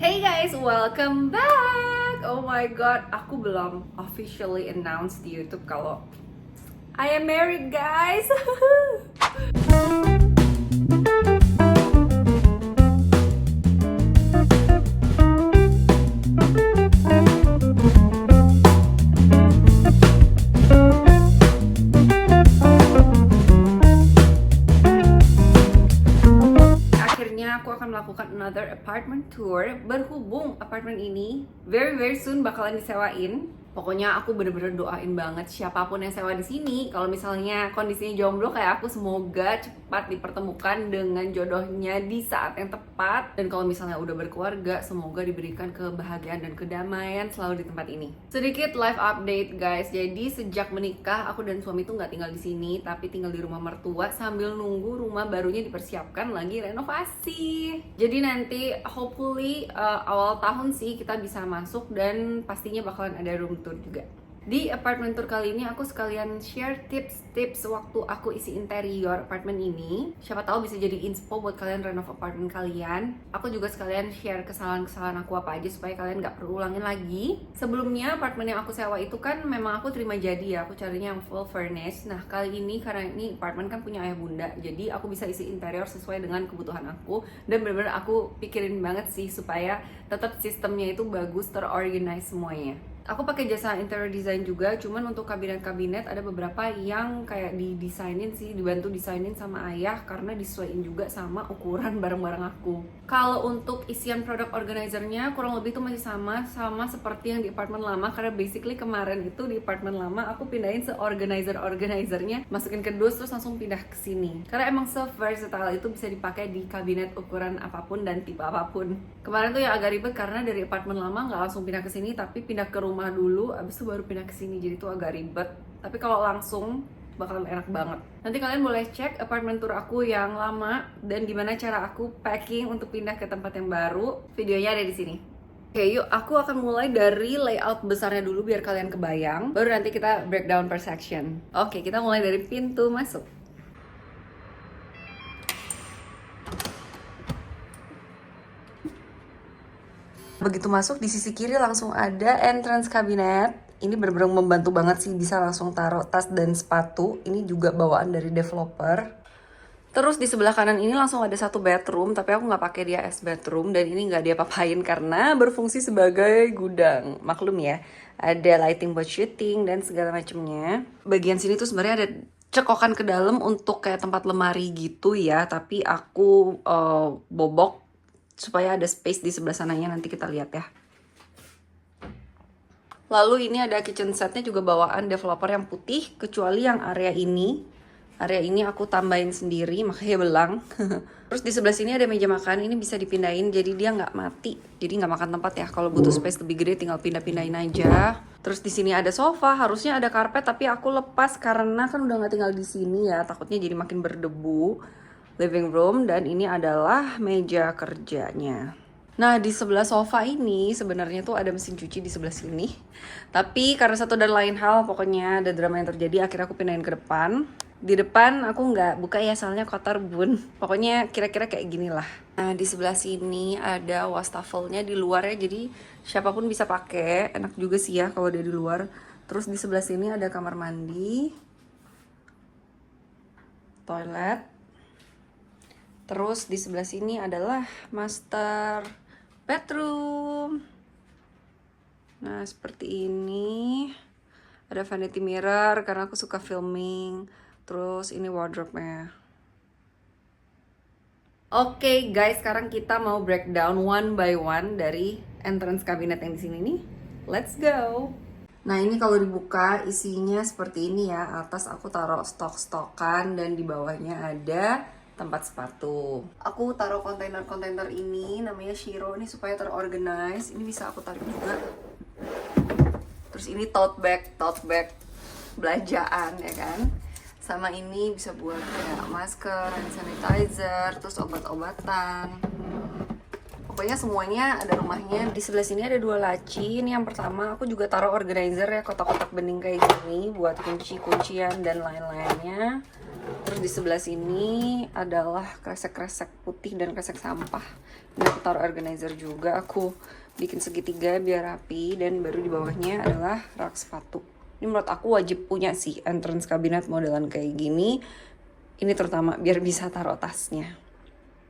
Hey guys, welcome back. Oh my god, aku belum officially announce di YouTube kalau I am married, guys. Akhirnya aku akan melakukan another apartment tour. Berhubung apartemen ini very soon bakalan disewain. Pokoknya aku bener-bener doain banget siapapun yang sewa di sini, kalau misalnya kondisinya jomblo kayak aku, semoga cepat dipertemukan dengan jodohnya di saat yang tepat. Dan kalau misalnya udah berkeluarga, semoga diberikan kebahagiaan dan kedamaian selalu di tempat ini. Sedikit life update guys. Jadi sejak menikah, aku dan suami tuh nggak tinggal di sini, tapi tinggal di rumah mertua sambil nunggu rumah barunya dipersiapkan lagi renovasi. Jadi nanti hopefully awal tahun sih kita bisa masuk, dan pastinya bakalan ada room tour juga. Di apartemen tour kali ini aku sekalian share tips-tips waktu aku isi interior apartemen ini. Siapa tahu bisa jadi inspo buat kalian renov apartemen kalian. Aku juga sekalian share kesalahan-kesalahan aku apa aja supaya kalian nggak perlu ulangin lagi. Sebelumnya apartemen yang aku sewa itu kan memang aku terima jadi ya, aku carinya yang full furnished. Nah kali ini karena ini apartemen kan punya ayah bunda, jadi aku bisa isi interior sesuai dengan kebutuhan aku. Dan bener-bener aku pikirin banget sih supaya tetap sistemnya itu bagus, terorganize semuanya. Aku pakai jasa interior design juga, cuman untuk kabinet-kabinet ada beberapa yang kayak didesainin sih, dibantu desainin sama ayah karena disesuaiin juga sama ukuran barang-barang aku. Kalau untuk isian produk organizernya kurang lebih tuh masih sama seperti yang di apartemen lama, karena basically kemarin itu di apartemen lama aku pindahin organizernya, masukin ke dus terus langsung pindah ke sini. Karena emang se-versatile itu bisa dipakai di kabinet ukuran apapun dan tipe apapun. Kemarin tuh yang agak ribet karena dari apartemen lama nggak langsung pindah ke sini, tapi pindah ke rumah dulu, abis itu baru pindah ke sini, jadi itu agak ribet. Tapi kalau langsung bakalan enak banget. Nanti kalian boleh cek apartemen tour aku yang lama dan gimana cara aku packing untuk pindah ke tempat yang baru. Videonya ada di sini. Oke, yuk aku akan mulai dari layout besarnya dulu biar kalian kebayang. Baru nanti kita breakdown per section. Oke, kita mulai dari pintu masuk. Begitu masuk, di sisi kiri langsung ada entrance cabinet. Ini bener-bener membantu banget sih, bisa langsung taruh tas dan sepatu. Ini juga bawaan dari developer. Terus di sebelah kanan ini langsung ada satu bedroom, tapi aku nggak pakai dia as bedroom, dan ini nggak dia papain karena berfungsi sebagai gudang. Maklum ya, ada lighting buat shooting dan segala macamnya. Bagian sini tuh sebenarnya ada cekokan ke dalam untuk kayak tempat lemari gitu ya, tapi aku bobok supaya ada space di sebelah sananya, nanti kita lihat ya. Lalu ini ada kitchen setnya juga bawaan developer yang putih, kecuali yang area ini. Area ini aku tambahin sendiri, makanya belang. Terus di sebelah sini ada meja makan, ini bisa dipindahin jadi dia nggak mati. Jadi nggak makan tempat ya, kalau butuh space lebih gede tinggal pindah-pindahin aja. Terus di sini ada sofa, harusnya ada karpet tapi aku lepas karena kan udah nggak tinggal di sini ya, takutnya jadi makin berdebu. Living room, dan ini adalah meja kerjanya. Nah di sebelah sofa ini sebenarnya tuh ada mesin cuci di sebelah sini, tapi karena satu dan lain hal pokoknya ada drama yang terjadi, akhirnya aku pindahin ke depan. Di depan aku nggak buka ya soalnya kotor bun. Pokoknya kira-kira kayak gini lah. Nah di sebelah sini ada wastafelnya di luar ya, jadi siapapun bisa pakai, enak juga sih ya kalau udah di luar. Terus di sebelah sini ada kamar mandi, toilet. Terus di sebelah sini adalah master bedroom. Nah seperti ini. Ada vanity mirror karena aku suka filming. Terus ini wardrobe-nya. Oke guys, sekarang kita mau breakdown one by one dari entrance cabinet yang di sini nih. Let's go. Nah ini kalau dibuka isinya seperti ini ya. Atas aku taruh stok-stokan dan di bawahnya ada tempat sepatu. Aku taruh kontainer-kontainer ini namanya Shiro ini supaya terorganize. Ini bisa aku tarik juga. Terus ini tote bag belanjaan ya kan. Sama ini bisa buat kayak masker, hand sanitizer, terus obat-obatan. Pokoknya semuanya ada rumahnya. Di sebelah sini ada dua laci. Ini yang pertama aku juga taruh organizer ya, kotak-kotak bening kayak gini buat kunci-kuncian dan lain-lainnya. Terus di sebelah sini adalah kresek-kresek putih dan kresek sampah. Ini aku taruh organizer juga. Aku bikin segitiga biar rapi. Dan baru di bawahnya adalah rak sepatu. Ini menurut aku wajib punya sih entrance cabinet modelan kayak gini. Ini terutama biar bisa taruh tasnya.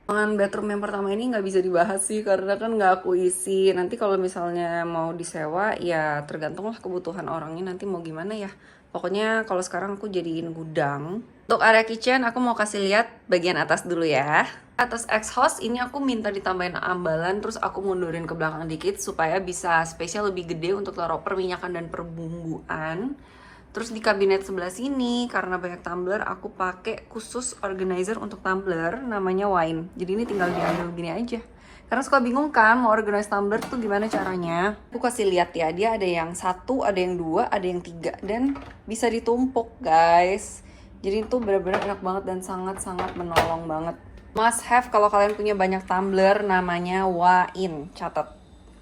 Ruangan bedroom yang pertama ini nggak bisa dibahas sih karena kan nggak aku isi. Nanti kalau misalnya mau disewa ya tergantung lah kebutuhan orangnya nanti mau gimana ya. Pokoknya kalau sekarang aku jadiin gudang. Untuk area kitchen aku mau kasih lihat bagian atas dulu ya. Atas exhaust ini aku minta ditambahin ambalan terus aku mundurin ke belakang dikit supaya bisa spesial lebih gede untuk taruh perminyakan dan perbumbuan. Terus di kabinet sebelah sini karena banyak tumbler aku pakai khusus organizer untuk tumbler namanya wine. Jadi ini tinggal diambil gini aja. Karena suka bingung kan mau organize tumbler tuh gimana caranya. Aku kasih lihat ya, dia ada yang 1, ada yang 2, ada yang 3 dan bisa ditumpuk guys. Jadi itu benar-benar enak banget dan sangat-sangat menolong banget. Must have kalau kalian punya banyak tumbler namanya wine, catat.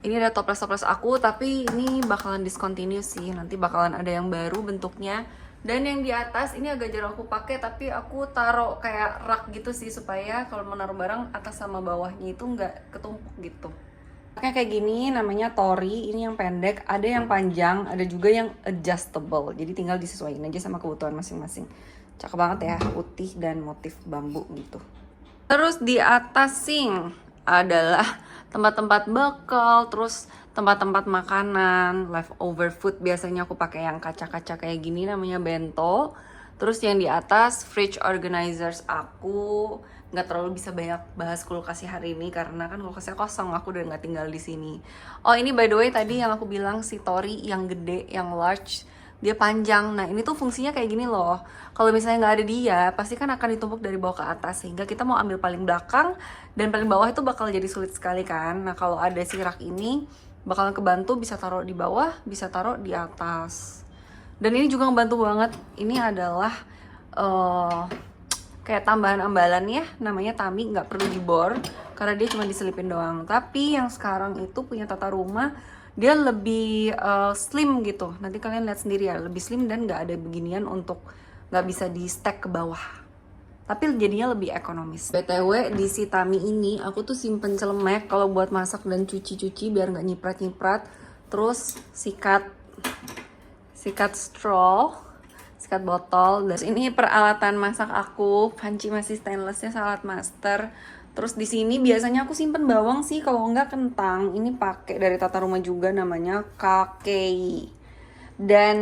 Ini ada toples-toples aku, tapi ini bakalan discontinue sih. Nanti bakalan ada yang baru bentuknya. Dan yang di atas ini agak jarang aku pakai, tapi aku taruh kayak rak gitu sih supaya kalau mau naruh barang atas sama bawahnya itu nggak ketumpuk gitu. Kayak gini namanya tori, ini yang pendek, ada yang panjang, ada juga yang adjustable. Jadi tinggal disesuaikan aja sama kebutuhan masing-masing. Cakep banget ya, putih dan motif bambu gitu. Terus di atas sink adalah tempat-tempat bekal, terus tempat-tempat makanan, leftover food. Biasanya aku pakai yang kaca-kaca kayak gini namanya bento. Terus yang di atas fridge organizers aku. Nggak terlalu bisa banyak bahas kulkasnya hari ini karena kan kulkasnya kosong, aku udah nggak tinggal di sini. Oh ini by the way tadi yang aku bilang si tori yang gede, yang large, dia panjang. Nah ini tuh fungsinya kayak gini loh. Kalau misalnya nggak ada dia, pasti kan akan ditumpuk dari bawah ke atas. Sehingga kita mau ambil paling belakang dan paling bawah itu bakal jadi sulit sekali kan. Nah kalau ada si rak ini, bakalan kebantu bisa taruh di bawah, bisa taruh di atas. Dan ini juga ngebantu banget. Ini adalah kayak tambahan ambalan ya. Namanya tami, nggak perlu dibor. Karena dia cuma diselipin doang. Tapi yang sekarang itu punya tata rumah, dia lebih slim gitu. Nanti kalian lihat sendiri ya, lebih slim dan nggak ada beginian untuk nggak bisa di stack ke bawah. Tapi jadinya lebih ekonomis. BTW di si Tami ini aku tuh simpen celemek kalau buat masak dan cuci-cuci biar nggak nyiprat-nyiprat. Terus sikat straw, sikat botol. Dan ini peralatan masak aku, panci masih stainlessnya Salad Master. Terus di sini biasanya aku simpen bawang sih, kalau enggak kentang. Ini pakai dari tata rumah juga namanya kakei. Dan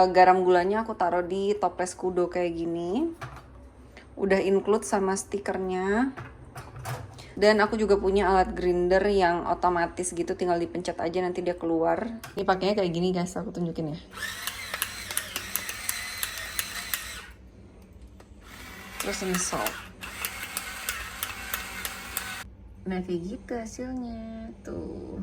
garam gulanya aku taruh di toples kudo kayak gini. Udah include sama stikernya. Dan aku juga punya alat grinder yang otomatis gitu, tinggal dipencet aja nanti dia keluar. Ini pakainya kayak gini guys, aku tunjukin ya. Terus ini salt. Nah kayak gitu hasilnya tuh.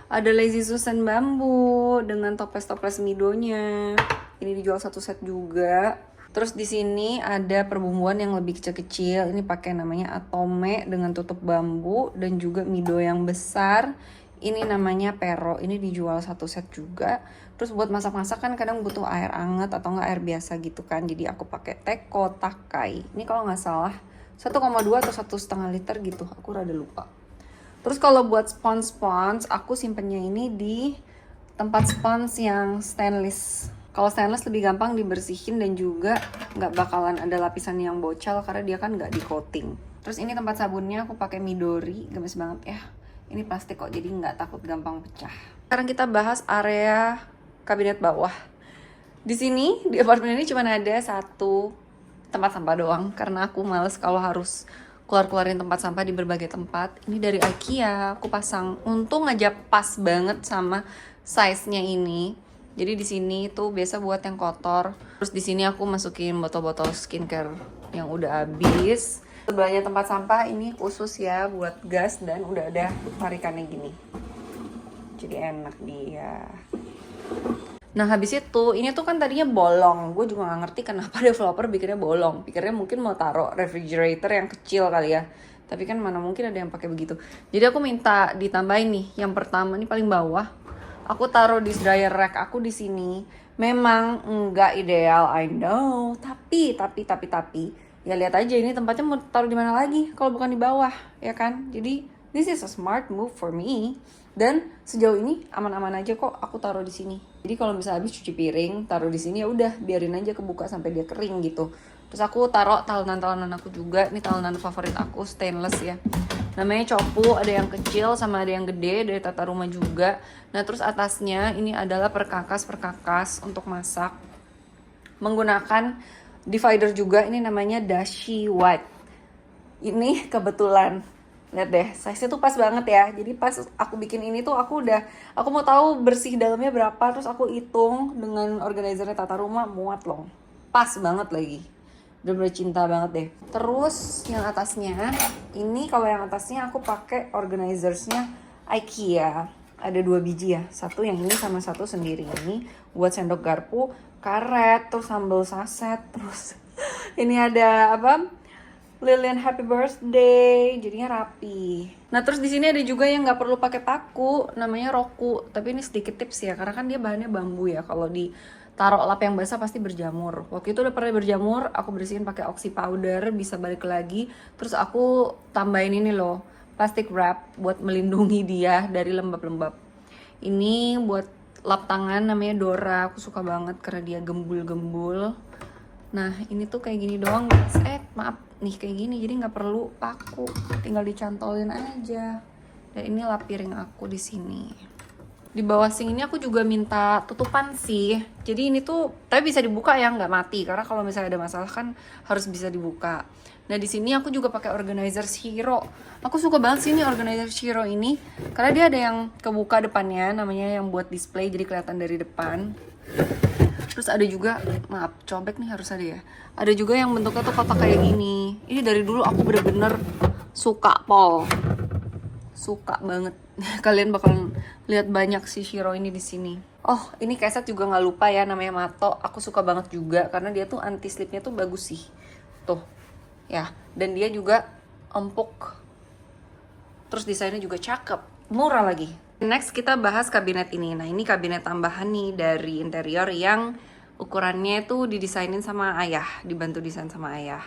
Ada Lazy Susan bambu dengan toples-toples midonya. Ini dijual satu set juga. Terus di sini ada perbumbuan yang lebih kecil-kecil. Ini pakai namanya Atome dengan tutup bambu dan juga mido yang besar. Ini namanya Pero. Ini dijual satu set juga. Terus buat masak-masak kan kadang butuh air hangat atau enggak air biasa gitu kan. Jadi aku pakai Teko Takai. Ini kalau nggak salah 1,2 atau 1,5 liter gitu. Aku rada lupa. Terus kalau buat spons, aku simpennya ini di tempat spons yang stainless. Kalau stainless lebih gampang dibersihin dan juga nggak bakalan ada lapisan yang bocel karena dia kan nggak di coating. Terus ini tempat sabunnya aku pakai Midori, gemes banget ya. Ini plastik kok, jadi nggak takut gampang pecah. Sekarang kita bahas area kabinet bawah. Di sini di apartemen ini cuma ada satu tempat sampah doang karena aku males kalau harus keluarin tempat sampah di berbagai tempat. Ini dari IKEA, aku pasang. Untung aja pas banget sama size-nya ini. Jadi di sini tuh biasa buat yang kotor. Terus di sini aku masukin botol-botol skincare yang udah habis. Sebelahnya tempat sampah ini khusus ya buat gas dan udah ada tarikannya gini. Jadi enak dia. Nah habis itu, ini tuh kan tadinya bolong. Gue juga gak ngerti kenapa developer bikinnya bolong. Pikirnya mungkin mau taruh refrigerator yang kecil kali ya. Tapi kan mana mungkin ada yang pakai begitu. Jadi aku minta ditambahin nih. Yang pertama, ini paling bawah. Aku taruh di dryer rack aku di sini. Memang nggak ideal, I know. Tapi, ya lihat aja ini tempatnya mau taruh di mana lagi kalau bukan di bawah, ya kan? Jadi, this is a smart move for me. Dan sejauh ini aman-aman aja kok aku taruh di sini. Jadi kalau misalnya habis cuci piring, taruh di sini ya udah biarin aja kebuka sampai dia kering gitu. Terus aku taruh talenan-talenan aku juga. Ini talenan favorit aku, stainless ya. Namanya Copu, ada yang kecil sama ada yang gede, dari Tata Rumah juga. Nah terus atasnya ini adalah perkakas untuk masak. Menggunakan divider juga, ini namanya Dashi White. Ini kebetulan, lihat deh, size-nya tuh pas banget ya. Jadi pas aku bikin ini tuh aku mau tahu bersih dalamnya berapa. Terus aku hitung dengan organizernya Tata Rumah, muat loh. Pas banget lagi. Bener-bener cinta banget deh. Terus yang atasnya, ini kalau yang atasnya aku pakai organizersnya IKEA. Ada 2 biji ya, satu yang ini sama satu sendiri. Ini buat sendok garpu, karet, terus sambal saset, terus ini ada apa? Lilian happy birthday, jadinya rapi. Nah terus di sini ada juga yang nggak perlu pakai paku, namanya Roku. Tapi ini sedikit tips ya, karena kan dia bahannya bambu ya. Kalau di taruh lap yang basah pasti berjamur. Waktu itu udah pernah berjamur, aku bersihin pakai oxy powder, bisa balik lagi. Terus aku tambahin ini loh, plastic wrap buat melindungi dia dari lembab-lembab. Ini buat lap tangan namanya Dora, aku suka banget karena dia gembul-gembul. Nah ini tuh kayak gini doang, maaf nih kayak gini, jadi nggak perlu paku, tinggal dicantolin aja. Dan ini lap piring aku di sini. Di bawah sink ini aku juga minta tutupan sih. Jadi ini tuh tapi bisa dibuka ya, nggak mati. Karena kalau misalnya ada masalah kan harus bisa dibuka. Nah di sini aku juga pakai organizer Shiro. Aku suka banget sih ini organizer Shiro ini, karena dia ada yang kebuka depannya, namanya yang buat display jadi kelihatan dari depan. Terus ada juga, maaf cobek nih harus ada ya. Ada juga yang bentuknya tuh kotak kayak gini. Ini dari dulu aku bener-bener suka Pol. Suka banget. Kalian bakal lihat banyak si Shiro ini di sini. Oh, ini keset juga nggak lupa ya, namanya Mato. Aku suka banget juga karena dia tuh anti slipnya tuh bagus sih. Tuh. Ya, dan dia juga empuk. Terus desainnya juga cakep, murah lagi. Next kita bahas kabinet ini. Nah, ini kabinet tambahan nih dari interior yang ukurannya tuh didesainin sama ayah, dibantu desain sama ayah.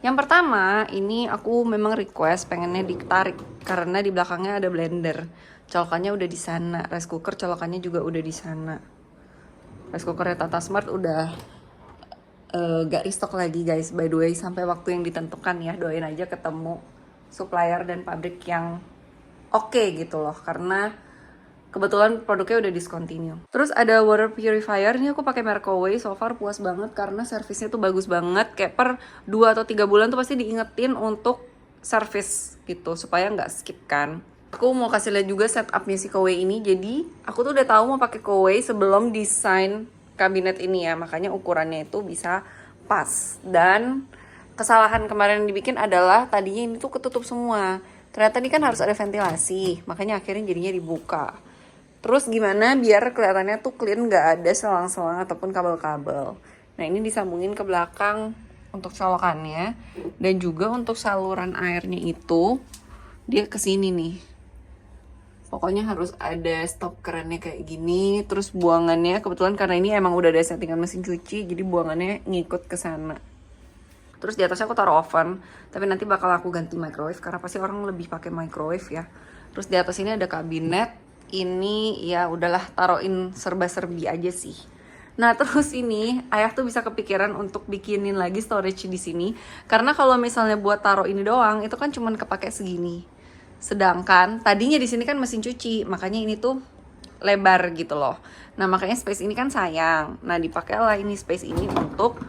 Yang pertama, ini aku memang request pengennya ditarik karena di belakangnya ada blender. Colokannya udah di sana, rice cooker colokannya juga udah di sana. Rice cookernya Tata Smart udah gak restock lagi guys, by the way, sampai waktu yang ditentukan ya. Doain aja ketemu supplier dan pabrik yang oke gitu loh, karena kebetulan produknya udah discontinue. Terus ada water purifier, ini aku pakai Mercoway, so far puas banget karena servisnya tuh bagus banget. Kayak per 2 atau 3 bulan tuh pasti diingetin untuk service gitu, supaya nggak skip kan. Aku mau kasih lihat juga setupnya si Kowei ini. Jadi aku tuh udah tahu mau pakai Kowei sebelum desain kabinet ini ya, makanya ukurannya itu bisa pas. Dan kesalahan kemarin yang dibikin adalah tadinya ini tuh ketutup semua. Ternyata ini kan harus ada ventilasi, makanya akhirnya jadinya dibuka. Terus gimana biar kelihatannya tuh clean, gak ada selang-selang ataupun kabel-kabel. Nah ini disambungin ke belakang untuk colokannya. Dan juga untuk saluran airnya itu, dia kesini nih. Pokoknya harus ada stop kerannya kayak gini. Terus buangannya, kebetulan karena ini emang udah ada settingan mesin cuci, jadi buangannya ngikut ke sana. Terus di atasnya aku taruh oven, tapi nanti bakal aku ganti microwave karena pasti orang lebih pakai microwave ya. Terus di atas ini ada kabinet. Ini ya udahlah taruhin serba-serbi aja sih. Nah terus ini ayah tuh bisa kepikiran untuk bikinin lagi storage di sini karena kalau misalnya buat taruh ini doang itu kan cuman kepake segini. Sedangkan tadinya di sini kan mesin cuci, makanya ini tuh lebar gitu loh. Nah makanya space ini kan sayang. Nah dipakailah ini space ini untuk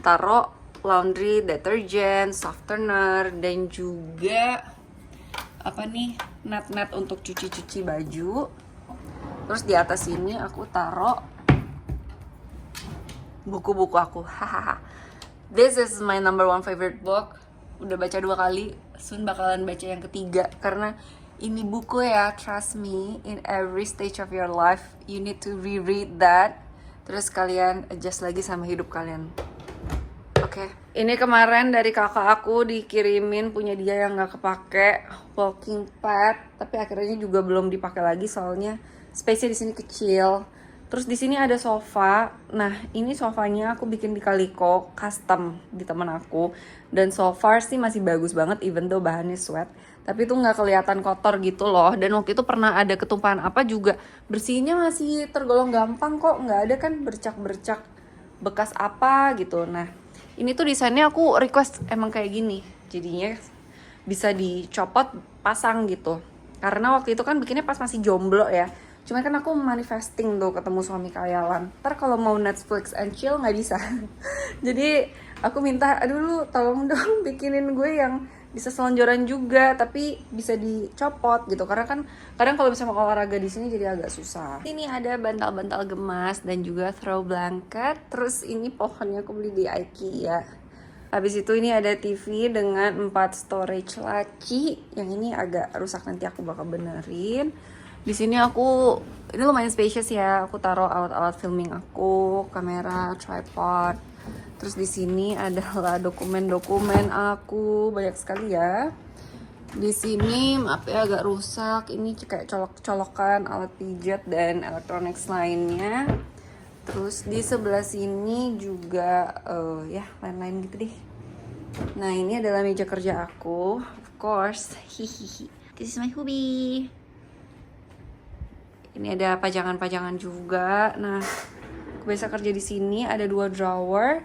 taruh laundry detergent, softener, dan juga apa nih, net untuk cuci baju. Terus di atas ini aku taruh buku-buku aku. Hahaha. This is my number one favorite book. Udah baca 2 kali, soon bakalan baca yang ketiga karena ini buku ya, trust me, in every stage of your life you need to reread that. Terus kalian adjust lagi sama hidup kalian. Oke. Ini kemarin dari kakak aku dikirimin punya dia yang nggak kepake, walking pad, tapi akhirnya juga belum dipakai lagi soalnya space-nya di sini kecil. Terus di sini ada sofa. Nah, ini sofanya aku bikin di Kaliko, custom di teman aku. Dan so far sih masih bagus banget, even though bahannya sweat. Tapi itu nggak kelihatan kotor gitu loh. Dan waktu itu pernah ada ketumpahan apa juga, bersihnya masih tergolong gampang kok. Nggak ada kan bercak-bercak bekas apa gitu. Nah, ini tuh desainnya aku request emang kayak gini. Jadinya bisa dicopot, pasang gitu. Karena waktu itu kan bikinnya pas masih jomblo ya. Cuman kan aku manifesting tuh ketemu suami khayalan. Ntar kalau mau Netflix and chill nggak bisa. Jadi aku minta, aduh lu tolong dong bikinin gue yang bisa selonjoran juga, tapi bisa dicopot gitu. Karena kan kadang kalau misalnya mau olahraga di sini jadi agak susah. Ini ada bantal-bantal gemas dan juga throw blanket. Terus ini pohonnya aku beli di IKEA. Habis itu ini ada TV dengan 4 storage laci. Yang ini agak rusak, nanti aku bakal benerin. Di sini ini lumayan spacious ya. Aku taruh alat-alat filming aku, kamera, tripod. Terus di sini adalah dokumen-dokumen aku, banyak sekali ya. Di sini maaf ya agak rusak. Ini kayak colok-colokan alat pijat dan elektronik lainnya. Terus di sebelah sini juga ya lain-lain gitu deh. Nah, ini adalah meja kerja aku, of course. Hihihi. This is my hobby. Ini ada pajangan-pajangan juga. Nah, aku biasa kerja di sini, ada 2 drawer.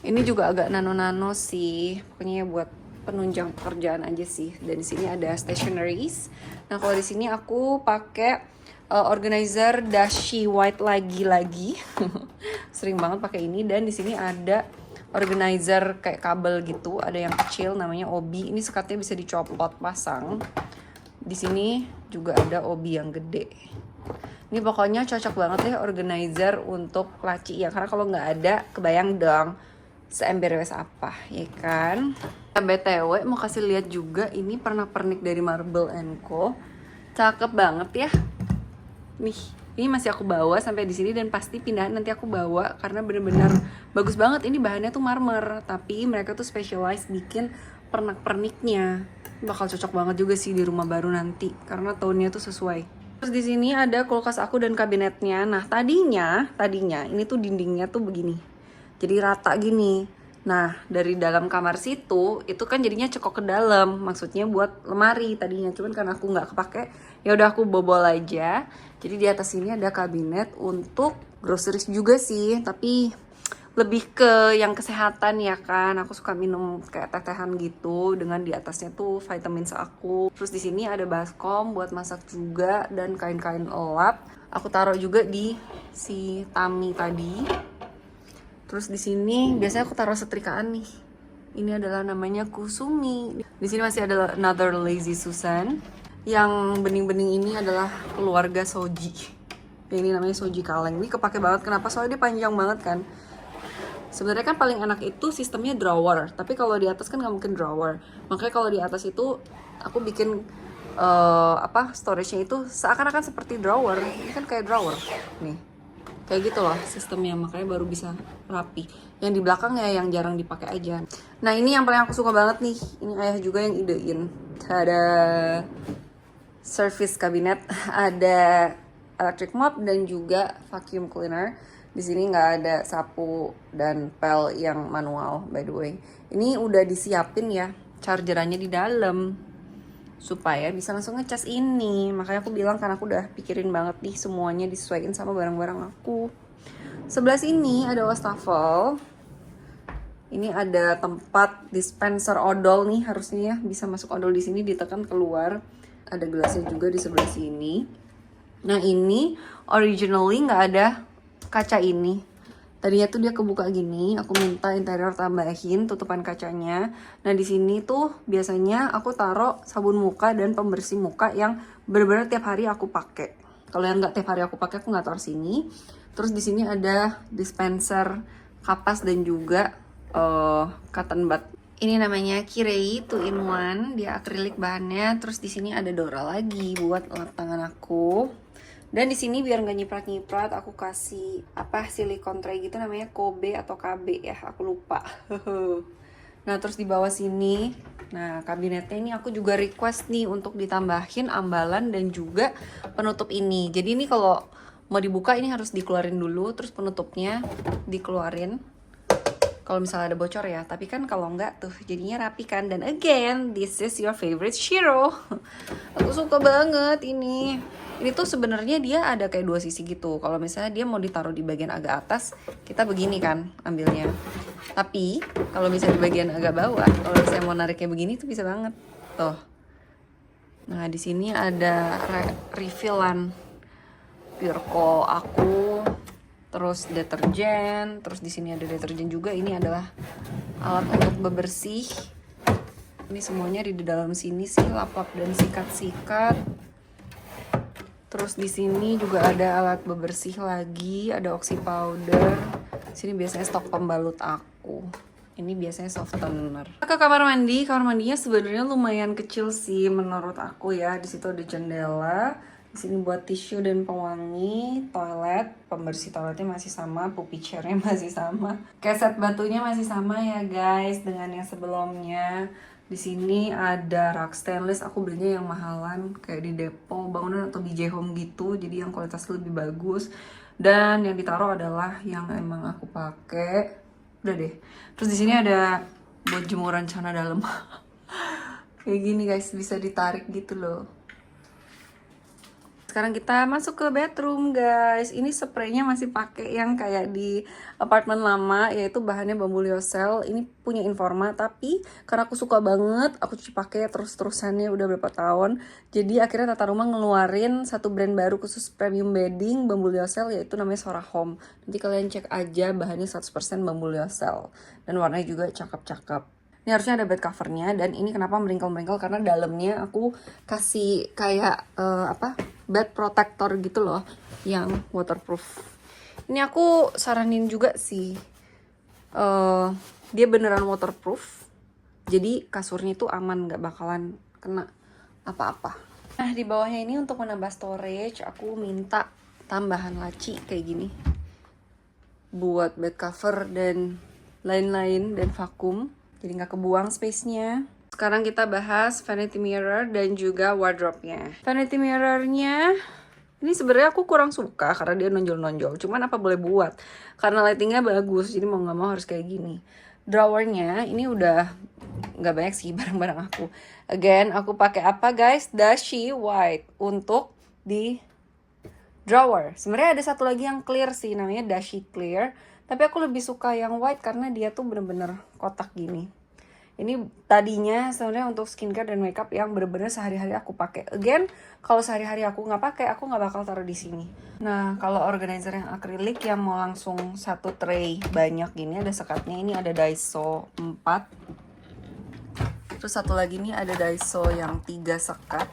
Ini juga agak nano-nano sih. Pokoknya buat penunjang pekerjaan aja sih. Dan di sini ada stationeries. Nah, kalau di sini aku pakai organizer Dashi White lagi-lagi. Sering banget pakai ini. Dan di sini ada organizer kayak kabel gitu. Ada yang kecil namanya Obi. Ini sekatnya bisa dicopot pasang. Di sini juga ada Obi yang gede. Ini pokoknya cocok banget deh organizer untuk laci ya. Karena kalau nggak ada, kebayang dong seember wes apa, ya kan? BTW mau kasih lihat juga, ini pernak-pernik dari Marble & Co. Cakep banget ya. Nih, ini masih aku bawa sampai di sini dan pasti pindahan nanti aku bawa karena bener-bener bagus banget. Ini bahannya tuh marmer, tapi mereka tuh specialized bikin pernak-perniknya. Bakal cocok banget juga sih di rumah baru nanti karena tone-nya tuh sesuai. Terus di sini ada kulkas aku dan kabinetnya. Nah, tadinya ini tuh dindingnya tuh begini. Jadi rata gini. Nah, dari dalam kamar situ itu kan jadinya cekok ke dalam. Maksudnya buat lemari tadinya. Cuman karena aku nggak kepake, ya udah aku bobol aja. Jadi di atas sini ada kabinet untuk groceries juga sih, tapi lebih ke yang kesehatan ya kan. Aku suka minum kayak teh-tehan gitu dengan di atasnya tuh vitamin aku. Terus di sini ada baskom buat masak juga dan kain-kain lap. Aku taruh juga di si tami tadi. Terus di sini biasanya aku taruh setrikaan nih. Ini adalah namanya Kusumi. Di sini masih ada another Lazy Susan. Yang bening-bening ini adalah keluarga Soji. Ini namanya Soji kaleng. Ini kepake banget. Kenapa? Soalnya dia panjang banget kan. Sebenarnya kan paling enak itu sistemnya drawer, tapi kalau di atas kan nggak mungkin drawer. Makanya kalau di atas itu aku bikin storage-nya itu seakan-akan seperti drawer. Ini kan kayak drawer nih, kayak gitu loh sistemnya, makanya baru bisa rapi. Yang di belakang ya yang jarang dipakai aja. Nah, ini yang paling aku suka banget nih. Ini ayah juga yang idein. Ada service cabinet, ada electric mop dan juga vacuum cleaner. Di sini nggak ada sapu dan pel yang manual, by the way. Ini udah disiapin ya chargerannya di dalam supaya bisa langsung ngecas ini. Makanya aku bilang karena aku udah pikirin banget nih semuanya disesuaikan sama barang-barang aku. Sebelah sini ada wastafel. Ini ada tempat dispenser odol nih, harusnya ya bisa masuk odol di sini, ditekan keluar. Ada gelasnya juga di sebelah sini. Nah, ini originally nggak ada kaca ini. Tadinya tuh dia kebuka gini, aku minta interior tambahin tutupan kacanya. Nah, di sini tuh biasanya aku taruh sabun muka dan pembersih muka yang benar-benar tiap hari aku pakai. Kalau yang nggak tiap hari aku pakai, aku nggak taruh sini. Terus di sini ada dispenser kapas dan juga cotton bud. Ini namanya Kirei 2-in-1, dia akrilik bahannya. Terus di sini ada Dora lagi buat lap tangan aku. Dan di sini biar nggak nyiprat-nyiprat, aku kasih silikon tray gitu, namanya Kobe atau KB ya, aku lupa. Nah, terus di bawah sini, nah kabinetnya ini aku juga request nih untuk ditambahin ambalan dan juga penutup ini. Jadi ini kalau mau dibuka ini harus dikeluarin dulu, terus penutupnya dikeluarin kalau misalnya ada bocor ya. Tapi kan kalau enggak tuh jadinya rapi kan. Dan again, this is your favorite Shiro. Aku suka banget ini. Ini tuh sebenarnya dia ada kayak dua sisi gitu. Kalau misalnya dia mau ditaruh di bagian agak atas, kita begini kan ambilnya. Tapi kalau misalnya di bagian agak bawah, kalau saya mau nariknya begini tuh bisa banget. Tuh. Nah, di sini ada refillan Pureco aku, terus deterjen, terus di sini ada deterjen juga. Ini adalah alat untuk bebersih. Ini semuanya di dalam sini sih, lap-lap dan sikat-sikat. Terus di sini juga ada alat bebersih lagi, ada oxy powder. Sini biasanya stok pembalut aku. Ini biasanya softener. Ke kamar mandi, kamar mandinya sebenarnya lumayan kecil sih menurut aku ya. Di situ ada jendela. Di sini buat tisu dan pewangi, toilet, pembersih toiletnya masih sama, puppy chairnya masih sama. Keset batunya masih sama ya guys dengan yang sebelumnya. Di sini ada rak stainless, aku belinya yang mahalan kayak di Depo Bangunan atau BJ Home gitu, jadi yang kualitasnya lebih bagus. Dan yang ditaruh adalah yang emang aku pakai. Udah deh. Terus di sini ada buat jemuran celana dalam. Kayak gini guys, bisa ditarik gitu loh. Sekarang kita masuk ke bedroom guys. Ini spraynya masih pakai yang kayak di apartemen lama, yaitu bahannya bambu lyocell. Ini punya Informa, tapi karena aku suka banget, aku cuci pakai terus-terusannya udah berapa tahun. Jadi akhirnya tata rumah ngeluarin satu brand baru khusus premium bedding bambu lyocell, yaitu namanya Sora Home. Nanti kalian cek aja, bahannya 100% bambu lyocell dan warnanya juga cakep-cakep. Ini harusnya ada bed covernya, dan ini kenapa meringkel-meringkel karena dalamnya aku kasih kayak bed protector gitu loh yang waterproof. Ini aku saranin juga sih, dia beneran waterproof, jadi kasurnya itu aman, nggak bakalan kena apa-apa. Nah, di bawahnya ini untuk menambah storage aku minta tambahan laci kayak gini buat bed cover dan lain-lain, dan vakum, jadi nggak kebuang space-nya. Sekarang kita bahas vanity mirror dan juga wardrobe-nya. Vanity mirror-nya ini sebenarnya aku kurang suka karena dia nonjol-nonjol. Cuman apa boleh buat, karena lighting-nya bagus, jadi mau nggak mau harus kayak gini. Drawer-nya ini udah nggak banyak sih barang-barang aku. Again, aku pakai apa guys? Dashi white untuk di drawer. Sebenarnya ada satu lagi yang clear sih, namanya Dashi clear. Tapi aku lebih suka yang white karena dia tuh bener-bener kotak gini. Ini tadinya sebenarnya untuk skincare dan makeup yang bener-bener sehari-hari aku pakai. Again, kalau sehari-hari aku nggak pakai, aku nggak bakal taruh di sini. Nah, kalau organizer yang akrilik yang mau langsung satu tray banyak gini, ada sekatnya. Ini ada Daiso 4. Terus satu lagi nih ada Daiso yang 3 sekat.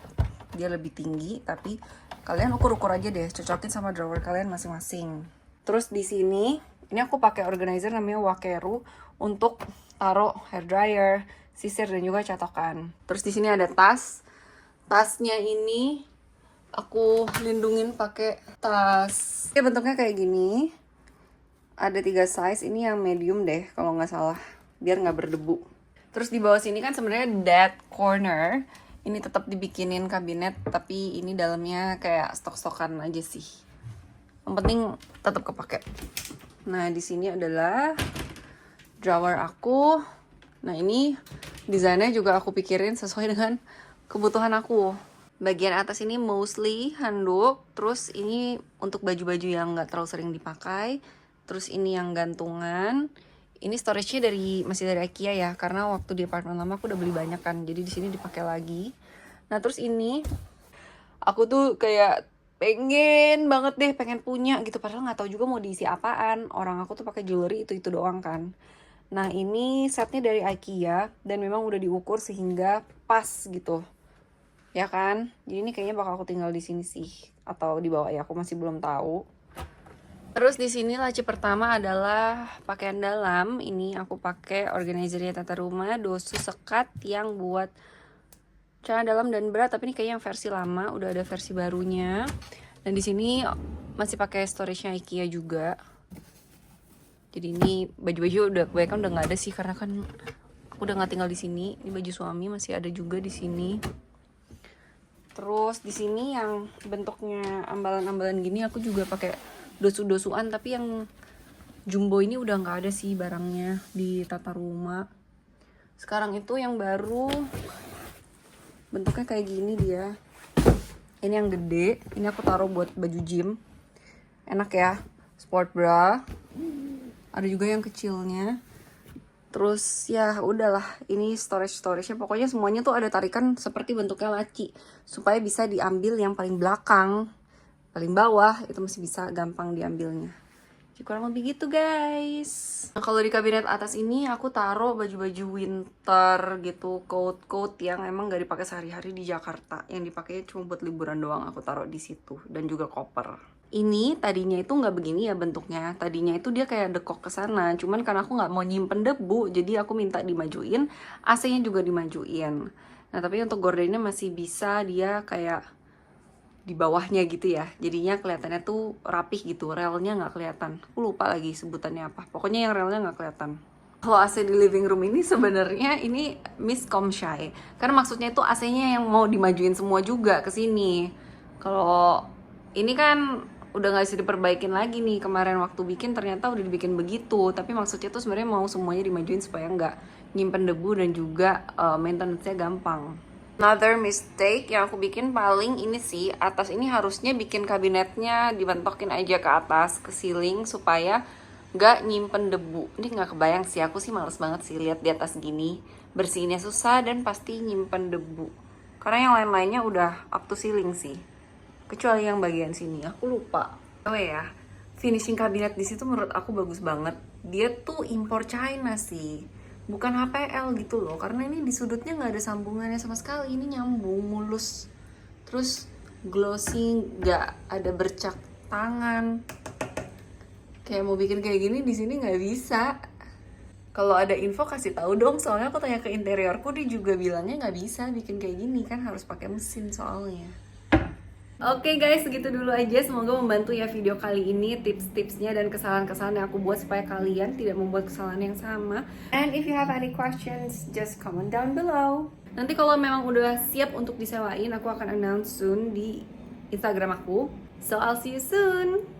Dia lebih tinggi, tapi kalian ukur-ukur aja deh, cocokin sama drawer kalian masing-masing. Terus di sini, ini aku pakai organizer namanya Wakeru untuk taruh hair dryer, sisir dan juga catokan. Terus di sini ada tas. Tasnya ini aku lindungin pakai tas. Ini bentuknya kayak gini. Ada 3 size. Ini yang medium deh kalau nggak salah, biar nggak berdebu. Terus di bawah sini kan sebenarnya that corner. Ini tetap dibikinin kabinet, tapi ini dalamnya kayak stok-stokan aja sih. Yang penting tetap kepake. Nah, di sini adalah drawer aku. Nah, ini desainnya juga aku pikirin sesuai dengan kebutuhan aku. Bagian atas ini mostly handuk. Terus ini untuk baju-baju yang nggak terlalu sering dipakai. Terus ini yang gantungan. Ini storage-nya masih dari IKEA ya, karena waktu di apartemen lama aku udah beli banyak kan. Jadi di sini dipakai lagi. Nah, terus ini aku tuh kayak pengen banget deh, pengen punya gitu, padahal nggak tahu juga mau diisi apaan. Orang aku tuh pakai jewelry itu doang kan. Nah, ini setnya dari IKEA dan memang udah diukur sehingga pas gitu, ya kan. Jadi ini kayaknya bakal aku tinggal di sini sih, atau dibawa ya, aku masih belum tahu. Terus di sini laci pertama adalah pakaian dalam. Ini aku pakai organizernya tata rumah, dosu sekat yang buat celana dalam dan bra, tapi ini kayaknya yang versi lama, udah ada versi barunya. Dan di sini masih pakai storage-nya IKEA juga. Jadi ini baju-baju udah kebanyakan udah nggak ada sih, karena kan aku udah nggak tinggal di sini. Ini baju suami masih ada juga di sini. Terus di sini yang bentuknya ambalan-ambalan gini aku juga pakai dosu-dosuan, tapi yang jumbo ini udah nggak ada sih barangnya di tata rumah. Sekarang itu yang baru bentuknya kayak gini dia. Ini yang gede, ini aku taruh buat baju gym. Enak ya, sport bra. Ada juga yang kecilnya. Terus ya udahlah, ini storage-nya pokoknya semuanya tuh ada tarikan seperti bentuknya laci supaya bisa diambil yang paling belakang, paling bawah itu masih bisa gampang diambilnya. Jadi kurang lebih gitu guys. Nah, kalau di kabinet atas ini aku taruh baju-baju winter gitu, coat yang emang gak dipakai sehari-hari di Jakarta, yang dipakai cuma buat liburan doang, aku taruh di situ, dan juga koper. Ini tadinya itu nggak begini ya bentuknya, tadinya itu dia kayak dekok ke sana, cuman karena aku nggak mau nyimpen debu, jadi aku minta dimajuin, AC-nya juga dimajuin. Nah tapi untuk gordennya masih bisa dia kayak di bawahnya gitu ya, jadinya kelihatannya tuh rapih gitu, relnya nggak kelihatan. Aku lupa lagi sebutannya apa, pokoknya yang relnya nggak kelihatan. Kalau AC di living room ini sebenarnya ini miscomshy, karena maksudnya itu AC-nya yang mau dimajuin semua juga ke sini. Kalau ini kan udah nggak bisa diperbaikin lagi nih, kemarin waktu bikin ternyata udah dibikin begitu, tapi maksudnya tuh sebenarnya mau semuanya dimajuin supaya nggak nyimpen debu dan juga maintenance-nya gampang. Another mistake yang aku bikin paling ini sih, atas ini harusnya bikin kabinetnya dibentokin aja ke atas, ke ceiling supaya nggak nyimpen debu. Ini nggak kebayang sih, aku sih males banget sih lihat di atas gini, bersihinnya susah dan pasti nyimpen debu. Karena yang lain-lainnya udah up to ceiling sih, kecuali yang bagian sini aku lupa. Oh ya, finishing kabinet di situ menurut aku bagus banget. Dia tuh impor China sih, bukan HPL gitu loh, karena ini di sudutnya nggak ada sambungannya sama sekali, ini nyambung mulus, terus glossy, nggak ada bercak tangan. Kayak mau bikin kayak gini di sini nggak bisa. Kalau ada info kasih tahu dong, soalnya aku tanya ke interiorku, dia juga bilangnya nggak bisa bikin kayak gini, kan harus pakai mesin soalnya. Oke guys, segitu dulu aja. Semoga membantu ya video kali ini, tips-tipsnya dan kesalahan-kesalahan yang aku buat supaya kalian tidak membuat kesalahan yang sama. And if you have any questions, just comment down below. Nanti kalau memang udah siap untuk disewain, aku akan announce soon di Instagram aku. So I'll see you soon.